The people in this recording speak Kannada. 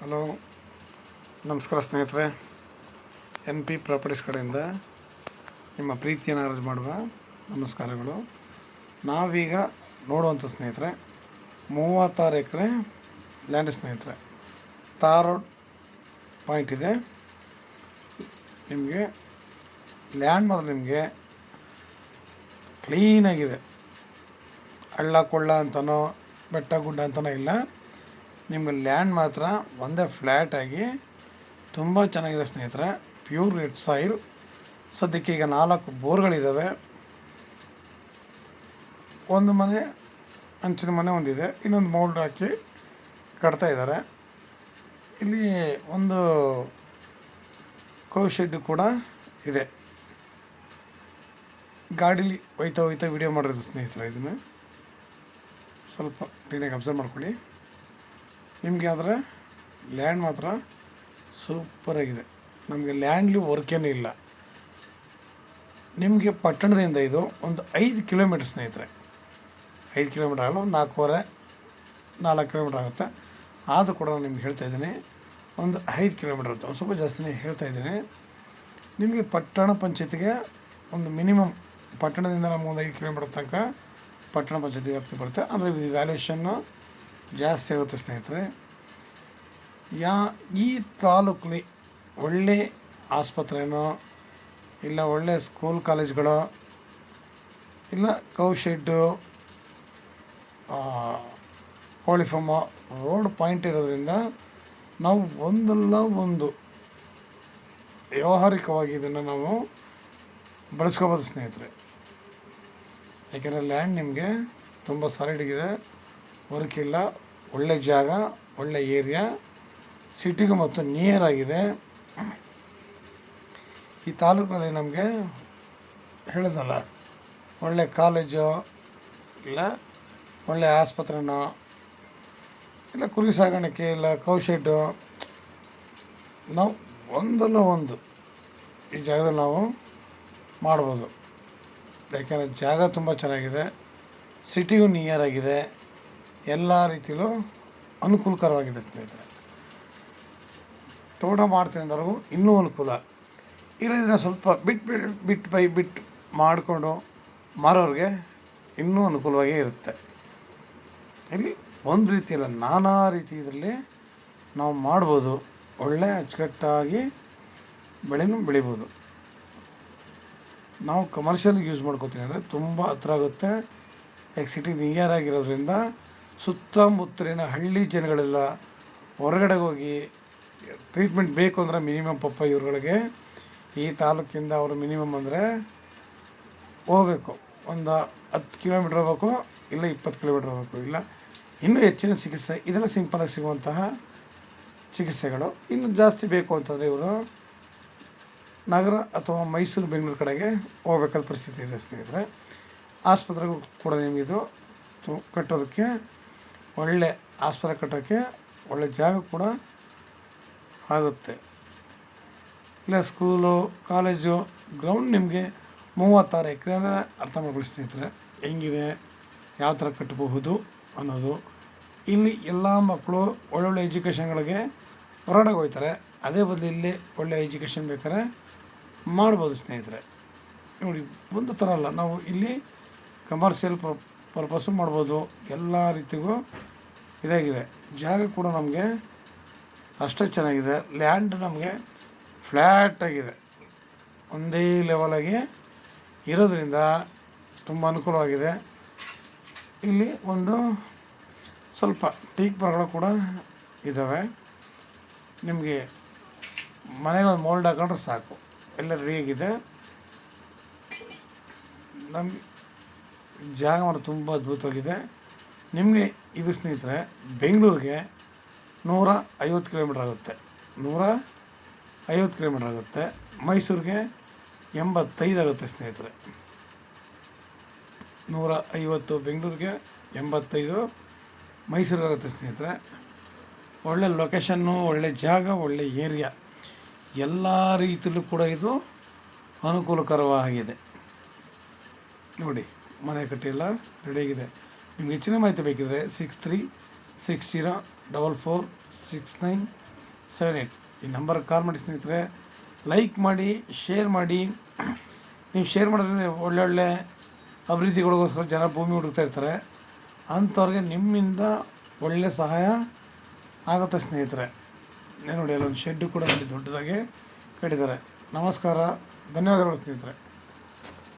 ಹಲೋ, ನಮಸ್ಕಾರ ಸ್ನೇಹಿತರೆ. ಎನ್ ಪಿ ಪ್ರಾಪರ್ಟೀಸ್ ಕಡೆಯಿಂದ ನಿಮ್ಮ ಪ್ರೀತಿಯನ್ನು ಅರ್ಜಿ ಮಾಡುವ ನಮಸ್ಕಾರಗಳು. ನಾವೀಗ ನೋಡುವಂಥ ಸ್ನೇಹಿತರೆ 36 ಎಕರೆ ಲ್ಯಾಂಡ್ ಸ್ನೇಹಿತರೆ. ತಾರ್ ರೋಡ್ ಪಾಯಿಂಟ್ ಇದೆ. ನಿಮಗೆ ಲ್ಯಾಂಡ್ ಮಾತ್ರ ನಿಮಗೆ ಕ್ಲೀನಾಗಿದೆ. ಹಳ್ಳ ಕೊಳ್ಳ ಅಂತನೋ ಬೆಟ್ಟ ಗುಡ್ಡ ಅಂತನೋ ಇಲ್ಲ. ನಿಮಗೆ ಲ್ಯಾಂಡ್ ಮಾತ್ರ ಒಂದೇ ಫ್ಲ್ಯಾಟಾಗಿ ತುಂಬ ಚೆನ್ನಾಗಿದೆ ಸ್ನೇಹಿತರೆ. Pure red soil. ಸದ್ಯಕ್ಕೆ ಈಗ 4 ಬೋರ್ಗಳಿದ್ದಾವೆ. ಒಂದು ಮನೆ ಹಂಚಿನ ಮನೆ ಒಂದಿದೆ, ಇನ್ನೊಂದು ಮೌಲ್ಡ್ ಹಾಕಿ ಕಟ್ತಾ ಇದ್ದಾರೆ. ಇಲ್ಲಿ ಒಂದು ಕೌ ಶೆಡ್ ಕೂಡ ಇದೆ. ಗಾಡೀಲಿ ಹೋಯ್ತಾ ವಿಡಿಯೋ ಮಾಡಿರೋದು ಸ್ನೇಹಿತರೆ. ಇದನ್ನು ಸ್ವಲ್ಪ ಕ್ಲೀನಾಗಿ ಅಬ್ಸರ್ವ್ ಮಾಡ್ಕೊಳ್ಳಿ. ನಿಮಗೆ ಆದರೆ ಲ್ಯಾಂಡ್ ಮಾತ್ರ ಸೂಪರಾಗಿದೆ. ನಮಗೆ ಲ್ಯಾಂಡ್ಲಿ ವರ್ಕೇನೂ ಇಲ್ಲ. ನಿಮಗೆ ಪಟ್ಟಣದಿಂದ ಇದು ಒಂದು 5 ಕಿಲೋಮೀಟರ್ ಸ್ನೇಹಿತರೆ. 5 ಕಿಲೋಮೀಟರ್ ಆಗಲ್ಲ, ಒಂದು 4 ಕಿಲೋಮೀಟರ್ ಆಗುತ್ತೆ. ಆದರೂ ಕೂಡ ನಾನು ನಿಮ್ಗೆ ಹೇಳ್ತಾಯಿದ್ದೀನಿ ಒಂದು 5 ಕಿಲೋಮೀಟರ್ ಅಂತ, ಒಂದು ಸ್ವಲ್ಪ ಜಾಸ್ತಿನೇ ಹೇಳ್ತಾಯಿದ್ದೀನಿ. ನಿಮಗೆ ಪಟ್ಟಣ ಪಂಚಾಯತಿಗೆ ಒಂದು ಮಿನಿಮಮ್, ಪಟ್ಟಣದಿಂದ ನಮಗೊಂದು 5 ಕಿಲೋಮೀಟರ್ ತನಕ ಪಟ್ಟಣ ಪಂಚಾಯತಿ ವ್ಯಾಪ್ತಿ ಬರುತ್ತೆ. ಅಂದರೆ ಇದು ವ್ಯಾಲ್ಯೂಷನ್ನು ಜಾಸ್ತಿ ಆಗುತ್ತೆ ಸ್ನೇಹಿತರೆ. ಈ ತಾಲೂಕಲ್ಲಿ ಒಳ್ಳೆ ಆಸ್ಪತ್ರೆನೋ ಇಲ್ಲ ಒಳ್ಳೆ ಸ್ಕೂಲ್ ಕಾಲೇಜ್ಗಳೋ ಇಲ್ಲ ಕೌ ಶೆಡ್ಡು, ಕೋಳಿ ಫಾರ್ಮು, ರೋಡ್ ಪಾಯಿಂಟ್ ಇರೋದ್ರಿಂದ ನಾವು ಒಂದಲ್ಲ ಒಂದು ವ್ಯಾವಹಾರಿಕವಾಗಿ ಇದನ್ನು ನಾವು ಬಳಸ್ಕೋಬೋದು ಸ್ನೇಹಿತರೆ. ಯಾಕೆಂದರೆ ಲ್ಯಾಂಡ್ ನಿಮಗೆ ತುಂಬ ಸಾಲಿಡ್ಗಿದೆ, ವರ್ಕಿಲ್ಲ, ಒಳ್ಳೆ ಜಾಗ, ಒಳ್ಳೆ ಏರಿಯಾ, ಸಿಟಿಗೂ ಮತ್ತು ನಿಯರ್ ಆಗಿದೆ. ಈ ತಾಲೂಕಿನಲ್ಲಿ ನಮಗೆ ಹೇಳಿದಲ್ಲ, ಒಳ್ಳೆ ಕಾಲೇಜು ಇಲ್ಲ ಒಳ್ಳೆ ಆಸ್ಪತ್ರೆನೋ ಇಲ್ಲ ಕುರಿ ಸಾಗಾಣಿಕೆ ಇಲ್ಲ ಕೌ ಶೆಡ್ಡು, ನಾವು ಒಂದಲ್ಲ ಒಂದು ಈ ಜಾಗದಲ್ಲಿ ನಾವು ಮಾಡ್ಬೋದು. ಯಾಕೆಂದರೆ ಜಾಗ ತುಂಬ ಚೆನ್ನಾಗಿದೆ, ಸಿಟಿಗೂ ನಿಯರ್ ಆಗಿದೆ, ಎಲ್ಲ ರೀತಿಯಲ್ಲೂ ಅನುಕೂಲಕರವಾಗಿದೆ ಸ್ನೇಹಿತರೆ. ತೋಟ ಮಾಡ್ತೀನಿ ಅಂದವ್ರಿಗೂ ಇನ್ನೂ ಅನುಕೂಲ. ಇಲ್ಲದಿದ್ರೆ ಸ್ವಲ್ಪ ಬಿಟ್ಟು ಮಾಡಿಕೊಂಡು ಮಾರೋರಿಗೆ ಇನ್ನೂ ಅನುಕೂಲವಾಗೇ ಇರುತ್ತೆ. ಇಲ್ಲಿ ಒಂದು ರೀತಿಯಲ್ಲ, ನಾನಾ ರೀತಿ ಇದರಲ್ಲಿ ನಾವು ಮಾಡ್ಬೋದು. ಒಳ್ಳೆ ಅಚ್ಚುಕಟ್ಟಾಗಿ ಬೆಳಿಬೋದು. ನಾವು ಕಮರ್ಷಿಯಲ್ಗೆ ಯೂಸ್ ಮಾಡ್ಕೋತೀವಿ ಅಂದರೆ ತುಂಬ ಹತ್ರ ಆಗುತ್ತೆ. ಯಾಕೆ ಸಿಟಿ ನಿಯರ್ ಆಗಿರೋದ್ರಿಂದ ಸುತ್ತಮುತ್ತಲಿನ ಹಳ್ಳಿ ಜನಗಳೆಲ್ಲ ಹೊರಗಡೆ ಹೋಗಿ ಟ್ರೀಟ್ಮೆಂಟ್ ಬೇಕು ಅಂದರೆ ಮಿನಿಮಮ್ ಇವ್ರುಗಳಿಗೆ ಈ ತಾಲೂಕಿಂದ ಅವರು ಮಿನಿಮಮ್ ಅಂದರೆ ಹೋಗಬೇಕು, ಒಂದು 10 ಕಿಲೋಮೀಟ್ರ್ ಹೋಗ್ಬೇಕು, ಇಲ್ಲ 20 ಕಿಲೋಮೀಟ್ರ್ ಹೋಗ್ಬೇಕು, ಇಲ್ಲ ಇನ್ನೂ ಹೆಚ್ಚಿನ ಚಿಕಿತ್ಸೆ. ಇದೆಲ್ಲ ಸಿಂಪಲಾಗಿ ಸಿಗುವಂತಹ ಚಿಕಿತ್ಸೆಗಳು. ಇನ್ನು ಜಾಸ್ತಿ ಬೇಕು ಅಂತಂದರೆ ಇವರು ನಗರ ಅಥವಾ ಮೈಸೂರು ಬೆಂಗಳೂರು ಕಡೆಗೆ ಹೋಗ್ಬೇಕಾದ ಪರಿಸ್ಥಿತಿ ಇದೆ ಸ್ನೇಹಿತರೆ. ಆಸ್ಪತ್ರೆಗೂ ಕೂಡ ನಿಮಗಿದು ಕಟ್ಟೋದಕ್ಕೆ ಒಳ್ಳೆ ಆಸ್ಪತ್ರೆ ಕಟ್ಟೋಕ್ಕೆ ಒಳ್ಳೆ ಜಾಗ ಕೂಡ ಆಗುತ್ತೆ. ಇಲ್ಲ ಸ್ಕೂಲು ಕಾಲೇಜು ಗ್ರೌಂಡ್ ನಿಮಗೆ 36 ಎಕರೆ ಅರ್ಥ ಮಾಡ್ಕೊಳ್ಳಿ ಸ್ನೇಹಿತರೆ. ಹೆಂಗಿದೆ, ಯಾವ ಥರ ಕಟ್ಟಬಹುದು ಅನ್ನೋದು. ಇಲ್ಲಿ ಎಲ್ಲ ಮಕ್ಕಳು ಒಳ್ಳೊಳ್ಳೆ ಎಜುಕೇಷನ್ಗಳಿಗೆ ಹೊರಗಡೆ ಹೋಗ್ತಾರೆ. ಅದೇ ಬದಲು ಇಲ್ಲಿ ಒಳ್ಳೆ ಎಜುಕೇಷನ್ ಬೇಕಾದ್ರೆ ಮಾಡ್ಬೋದು ಸ್ನೇಹಿತರೆ. ನೋಡಿ, ಒಂದು ಥರ ಅಲ್ಲ, ನಾವು ಇಲ್ಲಿ ಕಮರ್ಷಿಯಲ್ ಪರ್ಪಸ್ಸು ಮಾಡ್ಬೋದು. ಎಲ್ಲ ರೀತಿಗೂ ಇದಾಗಿದೆ. ಜಾಗ ಕೂಡ ನಮಗೆ ಅಷ್ಟೇ ಚೆನ್ನಾಗಿದೆ. ಲ್ಯಾಂಡ್ ನಮಗೆ ಫ್ಲ್ಯಾಟಾಗಿದೆ, ಒಂದೇ ಲೆವೆಲಾಗಿ ಇರೋದ್ರಿಂದ ತುಂಬ ಅನುಕೂಲವಾಗಿದೆ. ಇಲ್ಲಿ ಒಂದು ಸ್ವಲ್ಪ ಟೀಕ್ ಮರಗಳು ಕೂಡ ಇದ್ದಾವೆ. ನಿಮಗೆ ಮನೆಗೆ ಒಂದು ಮೋಲ್ಡ್ ಹಾಕೊಂಡ್ರೆ ಸಾಕು, ಎಲ್ಲ ರೆಡಿಯಾಗಿದೆ. ನಮಗೆ ಜಾಗ ಮಾತ್ರ ತುಂಬ ಅದ್ಭುತವಾಗಿದೆ. ನಿಮಗೆ ಇದು ಸ್ನೇಹಿತರೆ ಬೆಂಗಳೂರಿಗೆ 150 ಕಿಲೋಮೀಟ್ರ್ ಆಗುತ್ತೆ, 150 ಕಿಲೋಮೀಟ್ರ್ ಆಗುತ್ತೆ. ಮೈಸೂರಿಗೆ 85 ಆಗುತ್ತೆ ಸ್ನೇಹಿತರೆ. 150 ಬೆಂಗಳೂರಿಗೆ, 85 ಮೈಸೂರಿಗೆ ಆಗುತ್ತೆ ಸ್ನೇಹಿತರೆ. ಒಳ್ಳೆ ಲೊಕೇಶನ್ನು, ಒಳ್ಳೆ ಜಾಗ, ಒಳ್ಳೆ ಏರಿಯಾ, ಎಲ್ಲ ರೀತಿಯಲ್ಲೂ ಕೂಡ ಇದು ಅನುಕೂಲಕರವಾಗಿದೆ. ನೋಡಿ, ಮನೆ ಕಟ್ಟಿಲ್ಲ, ರೆಡಿಯಾಗಿದೆ. ನಿಮ್ಗೆ ಹೆಚ್ಚಿನ ಮಾಹಿತಿ ಬೇಕಿದ್ರೆ 63604469 78 ಈ ನಂಬರ್ಗೆ ಕಾಲ್ ಮಾಡಿ ಸ್ನೇಹಿತರೆ. ಲೈಕ್ ಮಾಡಿ, ಶೇರ್ ಮಾಡಿ. ನೀವು ಶೇರ್ ಮಾಡಿದ್ರೆ ಒಳ್ಳೊಳ್ಳೆ ಅಭಿವೃದ್ಧಿಗಳಿಗೋಸ್ಕರ ಜನ ಭೂಮಿ ಹುಡುಕ್ತಾ ಇರ್ತಾರೆ. ಅಂಥವ್ರಿಗೆ ನಿಮ್ಮಿಂದ ಒಳ್ಳೆಯ ಸಹಾಯ ಆಗುತ್ತೆ ಸ್ನೇಹಿತರೆ. ನೋಡಿ ಅಲ್ಲೊಂದು ಶೆಡ್ಡು ಕೂಡ ಅಲ್ಲಿ ದೊಡ್ಡದಾಗಿ ಕಟ್ಟಿದ್ದಾರೆ. ನಮಸ್ಕಾರ, ಧನ್ಯವಾದಗಳು ಸ್ನೇಹಿತರೆ.